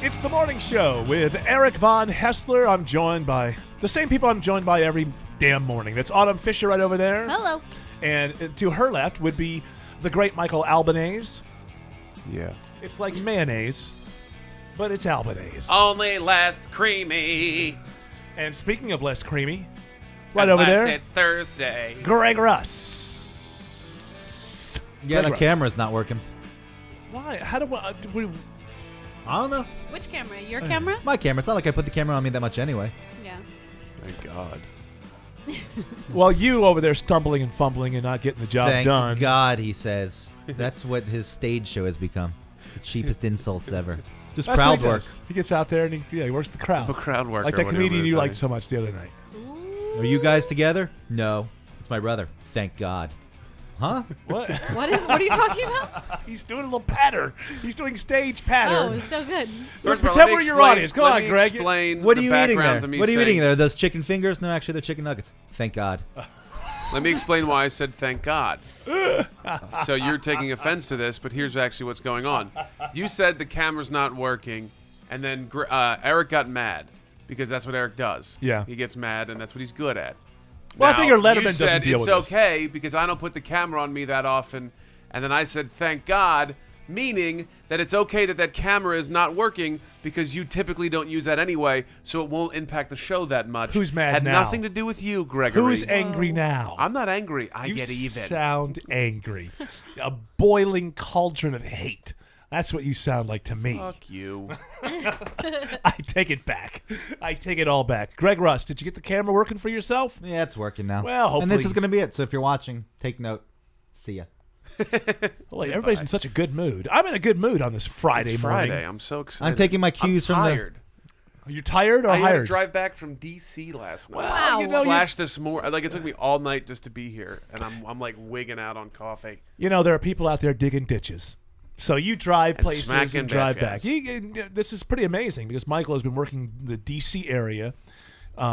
It's the morning show with Eric Von Hessler. I'm joined by the same people I'm joined by every damn morning. That's Autumn Fisher right over there. Hello. And to her left would be the great Michael Albanese. Yeah. It's like mayonnaise, but it's Albanese. Only less creamy. And speaking of less creamy, right over there, It's Thursday. Greg Russ. Yeah, Greg the Russ. camera's not working. Why? How do I... I don't know. Which camera? Your camera? My camera. It's not like I put the camera on me that much anyway. Yeah. Thank God. Well, you over there stumbling and fumbling and not getting the job Thank done. God, he says. That's what his stage show has become. The cheapest insults ever. Just That's crowd what he work. does. He gets out there and he works the crowd. A crowd worker. Like that whatever comedian it you is. liked so much the other night. Are you guys together? No. It's my brother. Thank God. Huh? What? What are you talking about? He's doing a little patter. He's doing stage patter. Oh, so good. First of all, Pretend let me we're your explain- audience. Come let on, me Greg. Explain What are the you eating background there? to me What are you saying- eating there? Those chicken fingers? No, actually, they're chicken nuggets. Thank God. Let me explain why I said thank God. So you're taking offense to this, but here's actually what's going on. You said the camera's not working, and then Eric got mad because that's what Eric does. Yeah. He gets mad, and that's what he's good at. Well, I Now, figure Letterman you doesn't said deal it's with this. okay because I don't put the camera on me that often, and then I said thank God, meaning that it's okay that that camera is not working because you typically don't use that anyway, so it won't impact the show that much. Who's mad Had now? nothing to do with you, Gregory. Who's angry now? I'm not angry. I you get even. sound angry. A boiling cauldron of hate. That's what you sound like to me. Fuck you. I take it back. I take it all back. Greg Russ, did you get the camera working for yourself? Yeah, it's working now. Well, And this hopefully- is going to be it. So if you're watching, take note. See ya. Well, everybody's in such a good mood. I'm in a good mood on this Friday It's morning. Friday. I'm so excited. I'm taking my cues I'm from the... tired. Are you tired or I had to hired? drive back from D.C. last night. Wow. you know, Slash this morning. Like, it took me all night just to be here, and I'm like wigging out on coffee. You know, there are people out there digging ditches. So you drive And places smacking and drive bitches. back. This is pretty amazing because Michael has been working the D.C. area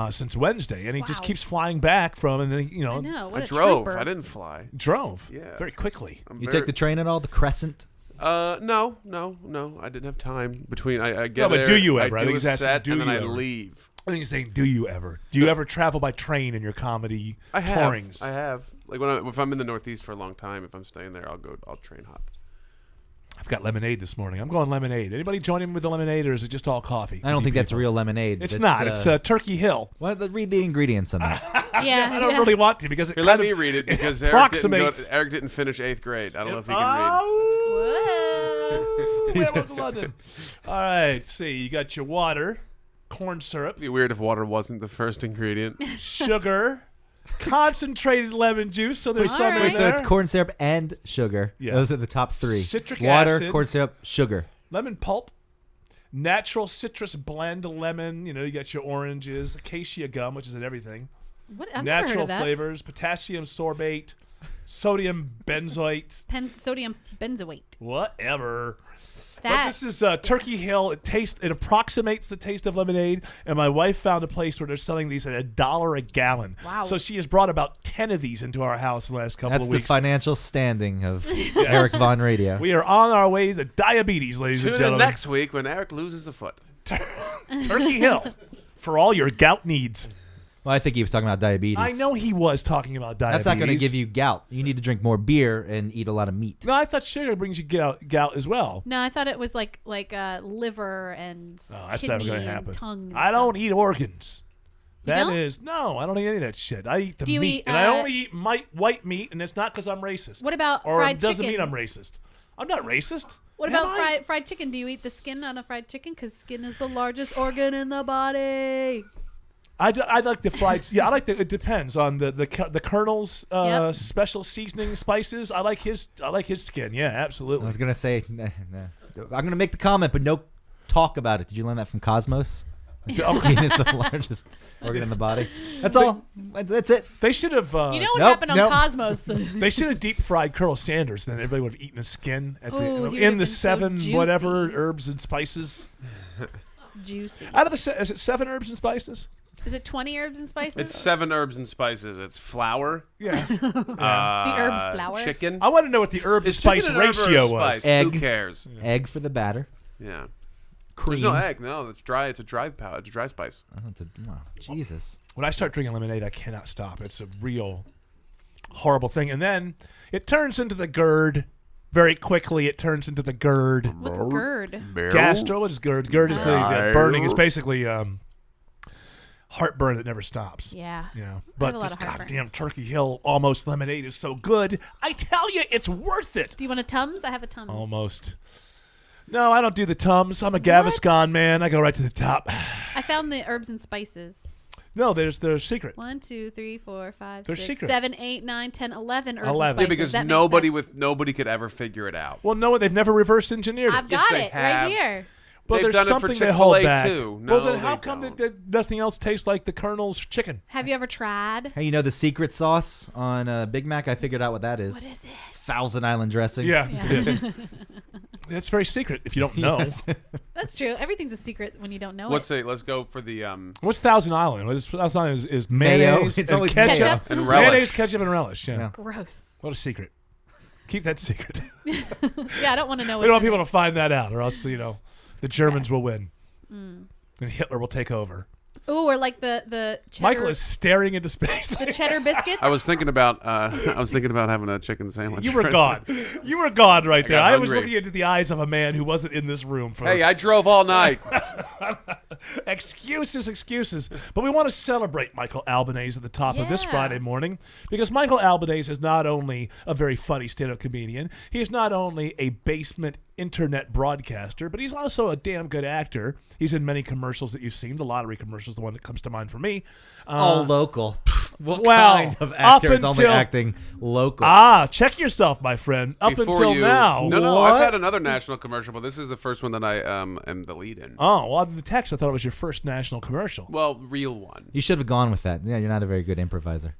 since Wednesday, and he just Wow. keeps flying back from, and then, I know. What I a drove. trooper. I didn't fly. drove Yeah. very quickly. I'm You very- take the train at all? The Crescent? No. I didn't have time between. I get No, but there. do you ever? I I do think a he's asking, set do and then you I ever? leave. I think he's saying, do you ever? Do you ever travel by train in your comedy I have. tourings? I have. Like if I'm in the Northeast for a long time, if I'm staying there, I'll train hop. I've got lemonade this morning. I'm going lemonade. Anybody join in with the lemonade, or is it just all coffee? I don't think that's real lemonade. It's not. It's Turkey Hill. read the ingredients on that. Yeah. I don't really want to because it Here, kind let me of read it because approximates. Eric didn't finish 8th grade. I don't know if he can read. Oh, Whoa. where was London? All right, let's see. You got your water, corn syrup, It'd be weird if water wasn't the first ingredient. sugar, concentrated lemon juice. So there's All some in right. Wait, so there. it's corn syrup and sugar. Yeah. Those are the top three. Citric Water, acid. corn syrup, sugar. Lemon pulp, natural citrus blend lemon. You know, you got your oranges, acacia gum, which is in everything. What? I've never heard Natural of that. flavors, potassium sorbate, sodium benzoate, Sodium benzoate. whatever. But That. this is Turkey Hill. It approximates the taste of lemonade, and my wife found a place where they're selling these at $1 a gallon. Wow. So she has brought about 10 of these into our house in the last couple That's of the weeks. financial standing of Eric Von Radio. We are on our way to diabetes, ladies Tune and in gentlemen. next week when Eric loses a foot. Turkey Hill for all your gout needs. Well, I think he was talking about diabetes. I know he was talking about diabetes. That's not going to give you gout. You need to drink more beer and eat a lot of meat. No, I thought sugar brings you gout as well. No, I thought it was like liver and Oh, that's kidney never going to and happen. tongue. And I don't stuff. eat organs. That don't? is no, I don't eat any of that shit. I eat the Do you meat, eat, and I only eat white meat, and it's not because I'm racist. What about or fried it doesn't chicken? mean I'm racist. I'm not racist. What Am about I? fried chicken? Do you eat the skin on a fried chicken? Because skin is the largest organ in the body. I like the fried. Yeah, I like the. It depends on the Colonel's Yep. special seasoning spices. I like his skin. Yeah, I absolutely. was going to say, nah. I'm going to make the comment, but no talk about it. Did you learn that from Cosmos? Skin is the largest organ in the body. That's all. That's it. They should have. You know what Nope, happened on nope. Cosmos? They should have deep fried Colonel Sanders. Then everybody would have eaten his skin at Ooh, he would in have the been so 7 juicy. whatever herbs and spices. Juicy. Out of the is it 7 herbs and spices? Is it 20 herbs and spices? It's 7 herbs and spices. It's flour. Yeah. the herb flour. Chicken. I want to know what the herb to Is spice chicken an herb or a ratio spice? was. Egg. Who cares? Egg for the batter. Yeah. cream. There's no egg. No, it's dry. It's a dry powder. It's a dry spice. Jesus. When I start drinking lemonade, I cannot stop. It's a real horrible thing. And then it turns into the GERD. Very quickly, it turns into the GERD. What's GERD? Gastro. What is GERD? GERD is the burning. It's basically heartburn that never stops. Yeah. You know, I have but a lot this of heartburn. goddamn Turkey Hill almost lemonade is so good. I tell you, it's worth it. Do you want a Tums? I have a Tums. Almost. No, I don't do the Tums. I'm a Gaviscon man. I go right to the top. I found the herbs and spices. No, there's the secret. 1, 2, 3, 4, 5, They're 6, secret. 7, 8, 9, 10, 11 herbs 11. and Yeah, spices. because That makes sense. nobody could ever figure it out. Well, no, they've never reverse engineered it. I've Yes, got they it have. right here. But They've there's done it for something they hold Chick-fil-A back. too. Well, No, then how they come don't. that nothing else tastes like the Colonel's chicken? Have you ever tried? Hey, you know the secret sauce on Big Mac? I figured out what that is. What is it? Thousand Island dressing. Yeah, Yeah. it is. It's very secret if you don't know. That's true. Everything's a secret when you don't know Let's it. say let's go for the What's Thousand Island? What is Thousand Island is Mayo. mayonnaise It's and always ketchup. mayo. And relish. Mayonnaise, ketchup, and relish. Yeah. Yeah. Gross. What a secret. Keep that secret. Yeah, I don't want to know. We don't want what's in people to find that out, or else the Germans will win, Mm. and Hitler will take over. it. Ooh, or like the cheddar, Michael is staring into space. the cheddar biscuits. I was thinking about having a chicken sandwich. You were gone. You were gone right there. got I was hungry. looking into the eyes of a man who wasn't in this room for Hey, I drove all night. excuses. But we want to celebrate Michael Albanese at the top of this Yeah. Friday morning because Michael Albanese is not only a very funny stand-up comedian, he is not only a basement internet broadcaster, but he's also a damn good actor. He's in many commercials that you've seen. The lottery commercial is the one that comes to mind for me. All local. What well, kind of up actor is only until- acting local? Check yourself, my friend. Up Before until you, now. No, What? I've had another national commercial, but this is the first one that I am the lead in. Oh, well, in the text, I thought it was your first national commercial. Well, real one. You should have gone with that. Yeah, you're not a very good improviser.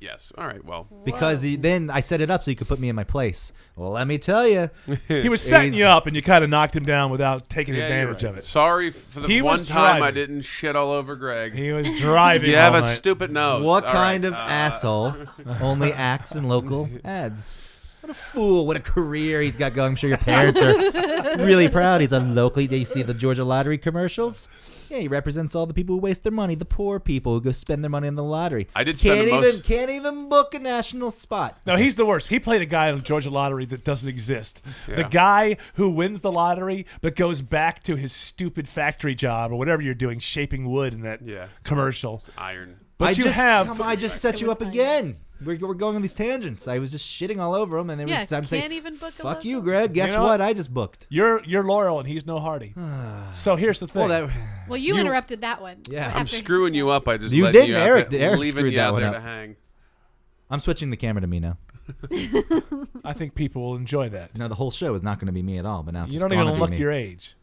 Yes. All right. Well, Because then I set it up so you could put me in my place. Well, let me tell you. He was setting you up, and you kind of knocked him down without taking yeah, you're advantage right. of it. Sorry for the He one was time I driving. didn't shit all over Greg. He was driving. You have all a night. stupid nose. What All kind right, of asshole only acts in local ads? What a fool. What a career he's got going. I'm sure your parents are really proud. He's a local. You see the Georgia lottery commercials? Yeah, he represents all the people who waste their money, the poor people who go spend their money on the lottery. I did spend the most- Can't even book a national spot. No, he's the worst. He played a guy on the Georgia lottery that doesn't exist. The Yeah. guy who wins the lottery but goes back to his stupid factory job or whatever you're doing, shaping wood in that Yeah. commercial. Iron. But I just set you was up fine. again. We're going on these tangents. I was just shitting all over him, and then Yeah, I'm saying, can't even book a "Fuck local. you, Greg. Guess know what? what? I just booked." You're loyal and he's no Hardy. So here's the thing. Well, Well, you interrupted that one. Yeah. I'm After- screwing you up. I just You letting didn't. you out Eric- there, Eric leaving screwed you that out one there up. to hang. I'm switching the camera to me now. I think people will enjoy that. No, the whole show is not going to be me at all. But now it's You just don't even gonna be look me. your age.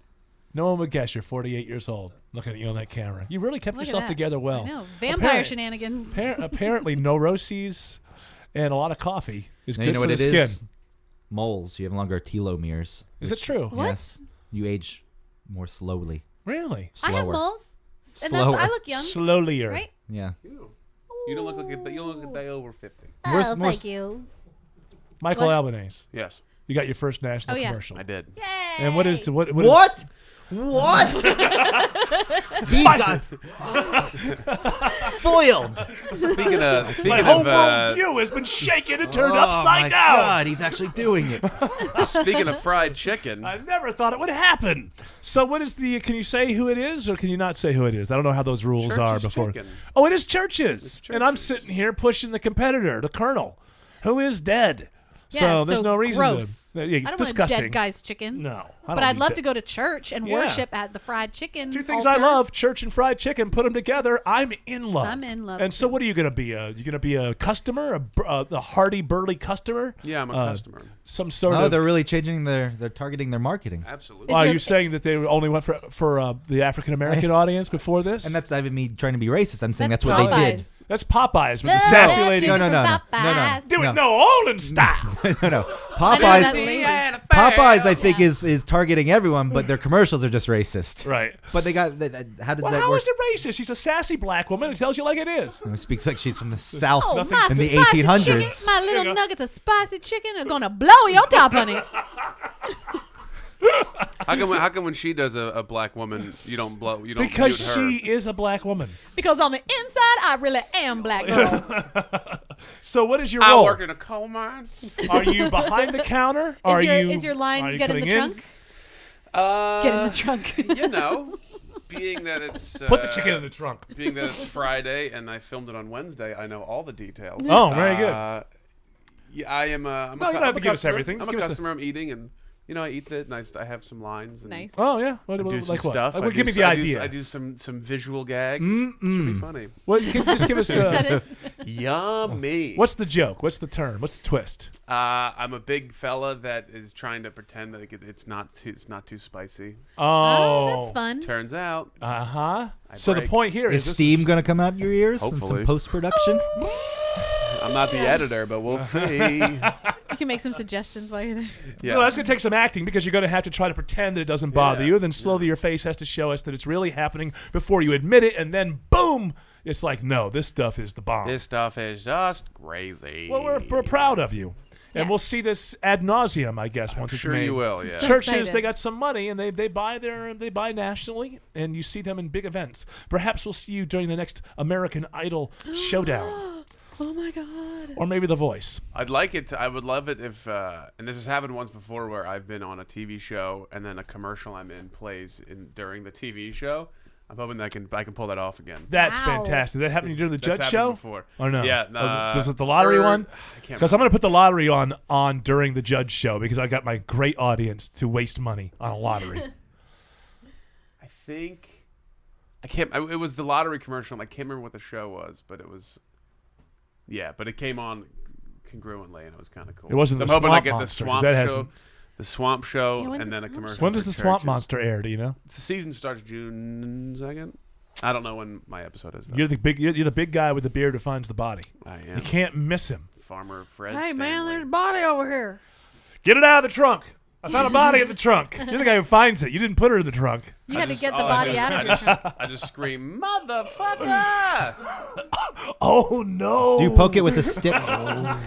No one would guess you're 48 years old looking at you on that camera. You really kept Look at yourself that. together well. I know. Vampire Apparent- shenanigans. Apparently, neuroses and a lot of coffee is Now, good you know for what the it skin. is? Moles. You have longer telomeres. Is it true? What? Yes. You age more slowly. Really? I have Slower. moles. And Slower. I look young, Slowlier. right? Yeah. You don't look like you don't look a day over 50. More- more s- you. Michael What? Albanese. Yes, You got your first national Oh, yeah. commercial. I did. Yay! And what is what? What? What? He's got foiled. Speaking My whole of world view has been shaken and turned Oh, upside my down. God, he's actually doing it. speaking of fried chicken, I never thought it would happen. So, what is the? Can you say who it is, or can you not say who it is? I don't know how those rules are Church's before. Chicken. Oh, it is Church's. And I'm Church's. sitting here pushing the competitor, the Colonel, who is dead. Yeah, so there's no reason gross. to. Yeah, I don't disgusting. want a dead guy's chicken. No, But I'd love to go to church and Yeah. worship at the fried chicken. Two things altar. I love: church and fried chicken. Put them together. I'm in love. I'm in love, And so, too. what are you going to be? You going to be a customer, a hardy, burly customer? yeah, I'm a Uh, customer. Some sort Oh, of. they're really changing they're targeting their marketing. Absolutely. Well, are your- you saying that they only went for the African American audience before this? And that's not even me trying to be racist. I'm saying that's, That's what they did. Popeyes. That's Popeyes with the Love sassy that lady. chicken No, no, from no, no, no, Popeyes. Do it No. New Orleans style. No, no. I know Popeyes. that lady. Popeyes, I think, is targeting everyone, but their commercials are just racist. Right. But they got how does Well, that how work? is it racist? She's a sassy black woman who tells you like it is. It speaks like she's from the South Oh, Nothing's my in the spicy 1800s. chicken, my There you little go. nuggets of spicy chicken are gonna blow your top, honey. How come when she does a black woman, you don't blow? You don't Because mute her? she is a black woman. Because on the inside, I really am black girl. So what is your I role? work in a coal mine. Are you behind the counter? Is your line get in the trunk? Get in the trunk. You know, being that it's Put the chicken in the trunk. Being that it's Friday and I filmed it on Wednesday, I know all the details. Oh, very good. Yeah, I am. I'm No, you don't have to give us everything. I'm Just a give us customer. I'm eating, and I eat it. Nice. I have some lines. And Nice. Oh yeah. I do some Like what? stuff. Like, I give do me the idea. I do some visual gags. Should be funny. What? Just give us. Yummy. What's the joke? What's the term? What's the twist? I'm a big fella that is trying to pretend that it's not too spicy. Oh, that's fun. Turns out. So the break. point here Is is steam going to come out your ears in Hopefully. some post-production? I'm not the editor, but we'll see. You can make some suggestions while you're there. Yeah. No, that's going to take some acting because you're going to have to try to pretend that it doesn't bother you. Then slowly your face has to show us that it's really happening before you admit it. And then, boom, it's like, no, this stuff is the bomb. This stuff is just crazy. Well, we're proud of you. And Yes. we'll see this ad nauseum, I guess, once it's sure made. you will, yeah. So Churches, excited. they got some money, and they buy nationally, and you see them in big events. Perhaps we'll see you during the next American Idol showdown, Oh my God. or maybe The Voice. I'd like it. I would love it if, and this has happened once before, where I've been on a TV show and then a commercial I'm in plays during the TV show. I'm hoping that I can pull that off again. That's Wow. fantastic. That happened during the That's judge happened show? before. Or no? Yeah. Was it the lottery one? I can't Because I'm going to put the lottery on during the judge show because I got my great audience to waste money on a lottery. I think I can't. It was the lottery commercial. And I can't remember what the show was, but it was. Yeah, but it came on congruently, and it was kind of cool. It wasn't So the I'm hoping Swamp I get Monster, the 'cause swamp that has show, some- the swamp show, Yeah, when's and the then a Swamp commercial. Show? When does for the Swamp churches. Monster air? Do you know? The season starts June 2nd. I don't know when my episode is. Though. You're the big guy with the beard who finds the body. I am. You can't miss him. Farmer Fred. Hey, man, Stanley. there's a body over here. Get it out of the trunk. I found a body in the trunk. You're the guy who finds it. You didn't put her in the trunk. You had to get the all I body did- out I of your just, trunk. I just scream, motherfucker! Oh no! Do you poke it with a stick? I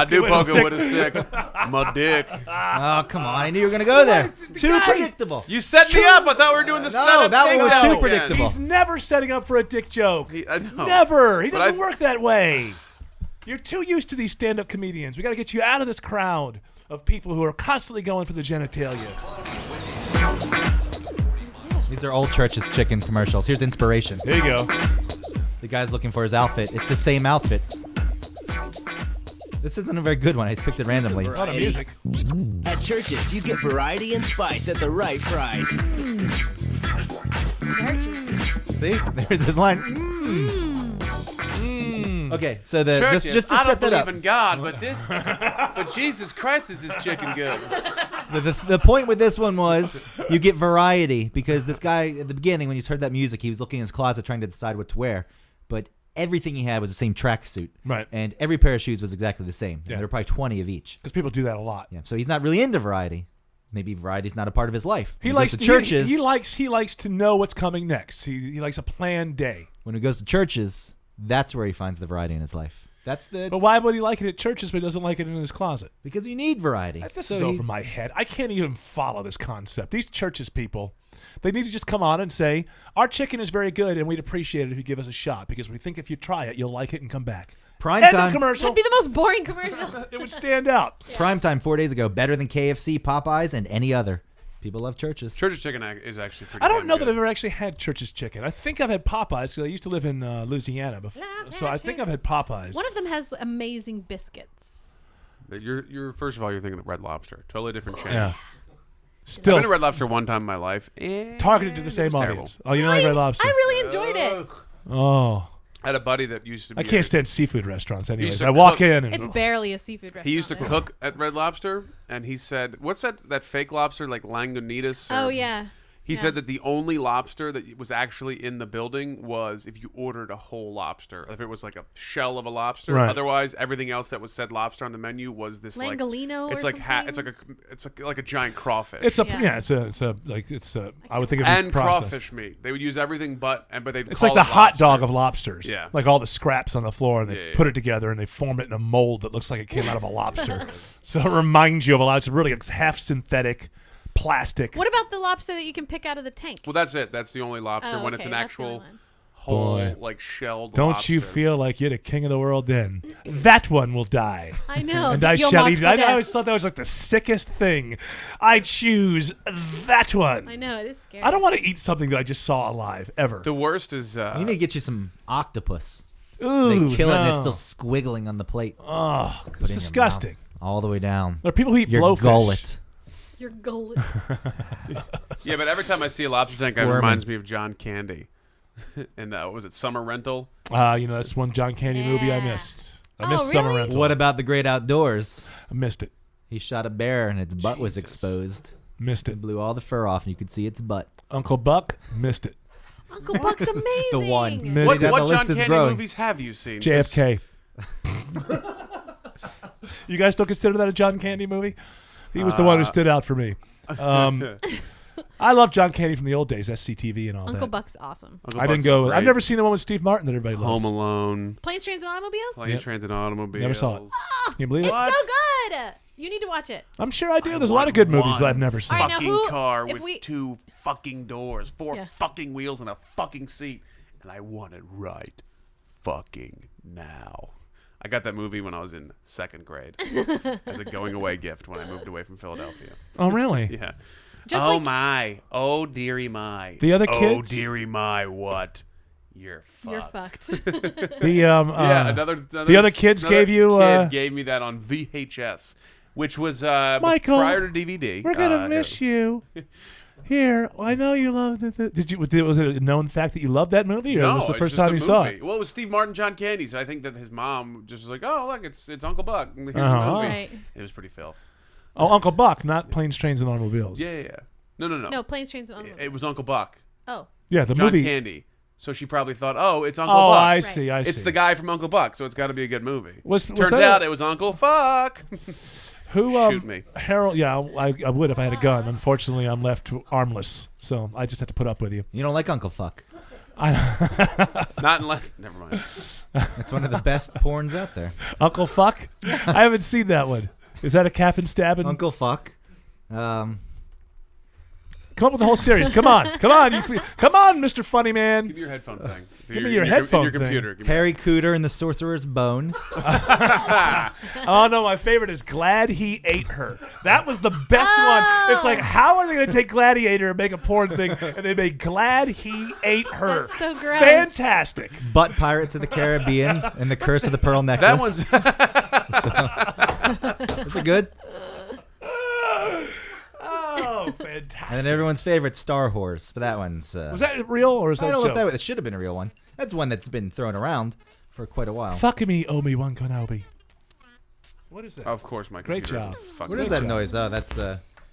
do poke it with a stick. My dick. Oh, come on. I knew you were going to go there. Too guy- predictable. You set me up. I thought we were doing the No, setup. that one was takedown too again. predictable. He's never setting up for a dick joke. I know. Never. He But doesn't I- work that way. You're too used to these stand-up comedians. We got to get you out of this crowd of people who are constantly going for the genitalia. These are old Church's chicken commercials. Here's inspiration. There you go. The guy's looking for his outfit. It's the same outfit. This isn't a very good one. I just picked it randomly. A lot of music. At Churches, you get variety and spice at the right price. See? There's his line. Okay, so Churches, just to I set don't that up. believe in God, but Jesus Christ is this chicken good. The point with this one was you get variety because this guy at the beginning when you heard that music he was looking in his closet trying to decide what to wear, but everything he had was the same tracksuit, Right. And every pair of shoes was exactly the same. Yeah. And there were probably 20 of each. Because people do that a lot. Yeah, so he's not really into variety. Maybe variety's not a part of his life. He When likes goes to churches. He likes to know what's coming next. He likes a planned day. When he goes to churches, that's where he finds the variety in his life. That's the But why would he like it at churches but he doesn't like it in his closet? because you need variety. This So is he- over my head. I can't even follow this concept. These churches people, they need to just come on and say, our chicken is very good and we'd appreciate it if you give us a shot because we think if you try it, you'll like it and come back. Prime End of time. commercial. That'd be the most boring commercial. It would stand out. Prime time 4 days ago. Better than KFC, Popeyes, and any other. People love churches. Church's chicken is actually pretty. I don't damn know that good. I've ever actually had Church's chicken. I think I've had Popeyes because I used to live in Louisiana before. So I think I've had Popeyes. One of them has amazing biscuits. But you're first of all, you're thinking of Red Lobster. Totally different chain. Yeah. I've Still been to Red Lobster one time in my life. targeted to the same it was terrible. audience. Oh, you don't like Red Lobster? I really enjoyed it. Oh. I had a buddy that used to be. I can't stand seafood restaurants anyways. used to I walk cook- in and It's barely a seafood restaurant. He used to though. cook at Red Lobster, and he said, "What's that fake lobster like Lagunitas?" Oh or- yeah. He Yeah. said that the only lobster that was actually in the building was if you ordered a whole lobster. If it was like a shell of a lobster. Right. Otherwise, everything else that was said lobster on the menu was this Langolino It's or like something? it's like a giant crawfish. it's a Yeah. it's a I would think of and process. crawfish meat. They would use everything but they. It's like the hot dog of lobsters. Yeah. Like all the scraps on the floor and they Yeah, yeah. put it together and they form it in a mold that looks like it came out of a lobster. So it reminds you of a lot. It's really it's half synthetic, plastic. What about the lobster that you can pick out of the tank? Well, that's it. That's the only lobster when it's okay, an that's the only actual one. whole, Boy. like shelled. Don't you lobster. feel like you're the king of the world then? That one will die. I know. And I You'll shall mock eat. for I death. always thought that was like the sickest thing. I choose that one. I know, it is scary. I don't want to eat something that I just saw alive ever. The worst is. You need to get you some octopus. Ooh, They kill it and it's no. still squiggling on the plate. Oh, Put it it's in your disgusting. mouth, all the way down. There are people who eat Your blowfish. gullet. Your gullet. Yeah, but every time I see a lobster tank, it Squirming. reminds me of John Candy. And was it Summer Rental? That's one John Candy movie I Yeah. missed. I Oh, missed Summer really? Rental. What about the great outdoors? I missed it. He shot a bear and its butt was Jesus. exposed. Missed It it. blew all the fur off and you could see its butt. Uncle Buck, missed it. Uncle Buck's amazing. The one. Missed What, it. The what list John is Candy growing. movies have you seen? JFK. You guys don't consider that a John Candy movie? He was the one who stood out for me. I love John Candy from the old days, SCTV and all Uncle that. Buck's awesome. Uncle I didn't Buck's go. great. I've never seen the one with Steve Martin that everybody loves. Home Alone, Planes, Trains, and Automobiles? Planes, Yep. Trains, and Automobiles. Never saw it. Can you believe it? It's so good. You need to watch it. I'm sure I do. There's a lot of good movies that one I've never seen. All right, now Fucking who- car if with we- 2 fucking doors, 4 Yeah. fucking wheels, and a fucking seat, and I want it right fucking now. I got that movie when I was in 2nd grade as a going away gift when I moved away from Philadelphia. Oh, really? Yeah. Just oh like- my. Oh dearie my. The other Oh kids? dearie my. What? You're fucked. You're fucked. The Yeah. Another the other kids another gave you, Kid gave me that on VHS, which was Michael, prior to DVD. we're gonna miss you. Here, I know you love it. Did you? Was it a known fact that you loved that movie, or No, was it the it's first just time a you saw movie. it? Well, it was Steve Martin, John Candy. So I think that his mom just was like, "Oh, look, it's Uncle Buck. Here's a movie." Right. It was pretty filth. Oh, Uncle Buck, not Planes, Trains, and Automobiles. Yeah. No. No, Planes, Trains, and Automobiles. It was Uncle Buck, Oh. Yeah, the John movie. Candy. So she probably thought, "Oh, it's Uncle Oh, Buck." I see. I see. It's the guy from Uncle Buck, so it's got to be a good movie. Was Turns that out it was Uncle Fuck. who? Shoot me. Harold. Yeah, I would if I had a gun. Unfortunately, I'm left armless, so I just have to put up with you. You don't like Uncle Fuck. Not unless. Never mind. It's one of the best porns out there. Uncle Fuck. I haven't seen that one. Is that a cap and stabbing? Uncle Fuck. Come up with the whole series. Come on, come on, come on, Mr. Funny Man. Give me your headphone thing. Give me your headphone your thing. computer. Give me Harry Cooter and the Sorcerer's Bone. Oh no, my favorite is Glad He Ate Her. That was the best one. It's like, how are they going to take Gladiator and make a porn thing? And they made Glad He Ate Her. That's so gross. Fantastic. Butt Pirates of the Caribbean and the Curse of the Pearl that Necklace. one's. That's a good. Oh, And fantastic. then everyone's favorite Star Whores. But that one's. Was that real or is I that don't know joke? if that should have been a real one. That's one that's been thrown around for quite a while. Fuck me, Obi-Wan Kenobi. What is that? Of course, my Great computer job. is fucking What is that noise? Oh, that's.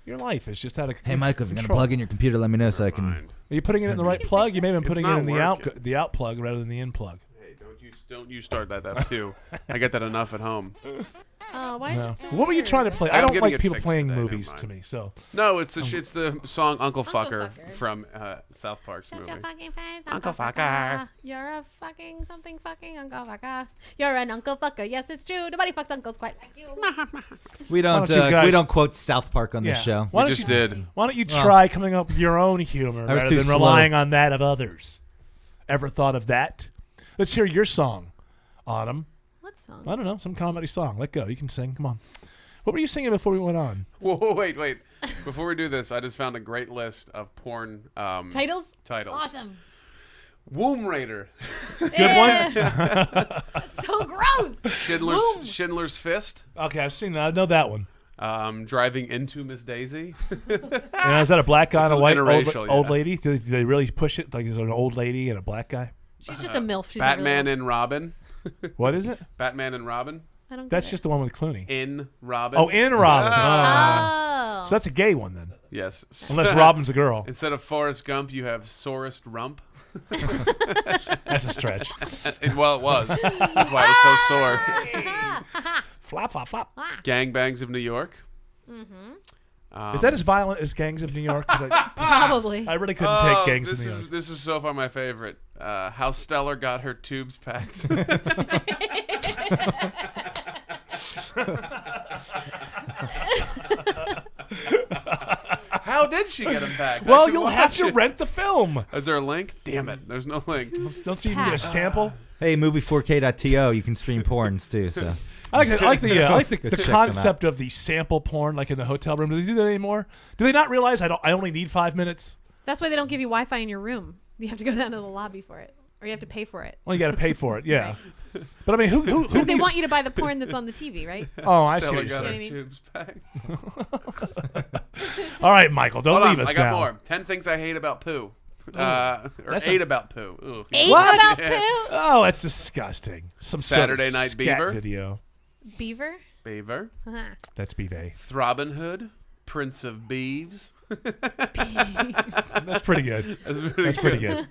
Your life is just out of Hey, Michael, if you're gonna control. plug in your computer, let me know so I can. Mind. Are you putting it in the right plug? You may have been putting it not in working. the out plug rather than the in plug. Hey, don't you start that up too. I get that enough at home. Oh, why No. is it so What were you weird? trying to play? I I'm don't getting like it people fixed playing today, never movies mind. to me. So No, it's the song Uncle Fucker, Fucker. from South Park's Shut movie. your fucking face, Uncle Uncle Fucker. Fucker. You're a fucking something fucking Uncle Fucker. You're an Uncle Fucker. Yes, it's true. Nobody fucks uncles quite like you. We don't. don't you guys- We don't quote South Park on this show. Why We don't just you, did. Why don't you try coming up with your own humor I was rather too than slow. relying on that of others? Ever thought of that? Let's hear your song, Autumn. What song? I don't know, some comedy song. Let go. You can sing. Come on. What were you singing before we went on? Whoa, wait. Before we do this, I just found a great list of porn Titles? titles. Awesome. Womb Raider, Good one. That's so gross. Womb. Schindler's Fist, Okay, I've seen that. I know that one. Driving into Miss Daisy. Yeah, is that a black guy and a It's white interracial, old yeah. lady? Do they really push it like there's an old lady and a black guy? She's just a MILF. She's not Batman really- and Robin. What is it? Batman and Robin. I don't That's get just the one with Clooney. In Robin. Oh, in Robin. it. Oh. Oh. So that's a gay one then, Yes. unless Robin's a girl. Instead of Forrest Gump, you have Sorest Rump. That's a stretch. Well, it was. That's why it was so sore. Flop, flop, flop. Gangbangs of New York. Is that as violent as Gangs of New York? 'Cause Probably. I really couldn't take Gangs of this New is York. this is so far my favorite. How Stellar got her tubes packed. How did she get him back? Well, I should you'll have watch to it. rent the film. Is there a link? Damn it. There's no link. Don't see if you can get a sample. Hey, movie4k.to. You can stream porns too. So I like the Go check them concept of the sample porn, like in the hotel room. Do they do that anymore? Do they not realize I only need 5 minutes? That's why they don't give you Wi-Fi in your room. You have to go down to the lobby for it, or you have to pay for it. Well, you got to pay for it. Yeah. But I mean, who Because they want you to buy the porn that's on the TV, right? Oh, I see Stella what you're got her saying. tubes back. All right, Michael, don't Hold leave on, us I got now. more. 10 things I hate about poo. Or That's 8 about poo. Ooh. Eight What? about Yeah. poo? Oh, that's disgusting. Some Saturday sort of Night scat Beaver? video. Beaver? Beaver. Uh-huh. That's Beaver. Throbbing Hood. Prince of Beeves. That's pretty good. That's pretty good.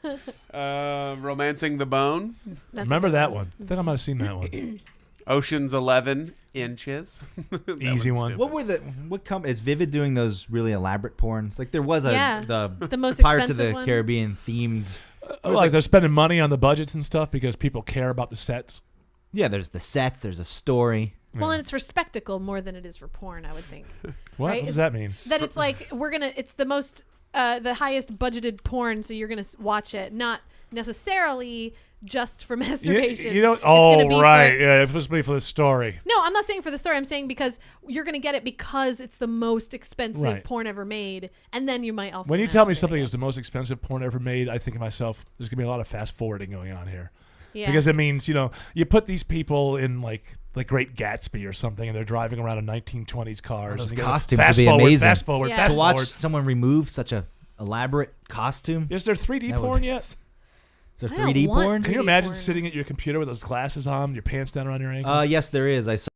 Romancing the Bone. That's Remember a good that one? I think I might have seen that one. Ocean's 11 Inches. That Easy one's one. stupid. what were the is Vivid doing those really elaborate porns? Like there was Yeah. the most Pirates of expensive the one. Caribbean themed. Like they're spending money on the budgets and stuff because people care about the sets. Yeah, there's the sets. There's a story. Well, and it's for spectacle more than it is for porn, I would think. What? Right? What does that mean? That it's like it's the most, the highest budgeted porn, so you're gonna watch it, not necessarily just for masturbation. You know? It's gonna be Oh, right. for- Yeah, it's supposed to be for the story. No, I'm not saying for the story. I'm saying because you're gonna get it because it's the most expensive Right. porn ever made, and then you might also. When you tell me masturbate, I something is the guess. most expensive porn ever made, I think to myself, there's gonna be a lot of fast forwarding going on here. Yeah. Because it means, you put these people in like Great Gatsby or something, and they're driving around in 1920s cars. those and you gotta costumes fast would be forward, amazing. Fast forward, Yeah. fast To watch forward. someone remove such a elaborate costume. Is there 3D That would porn be- yet? Is there I don't 3D want porn? Can you 3D imagine porn. sitting at your computer with those glasses on, your pants down around your ankles? Yes, there is. I saw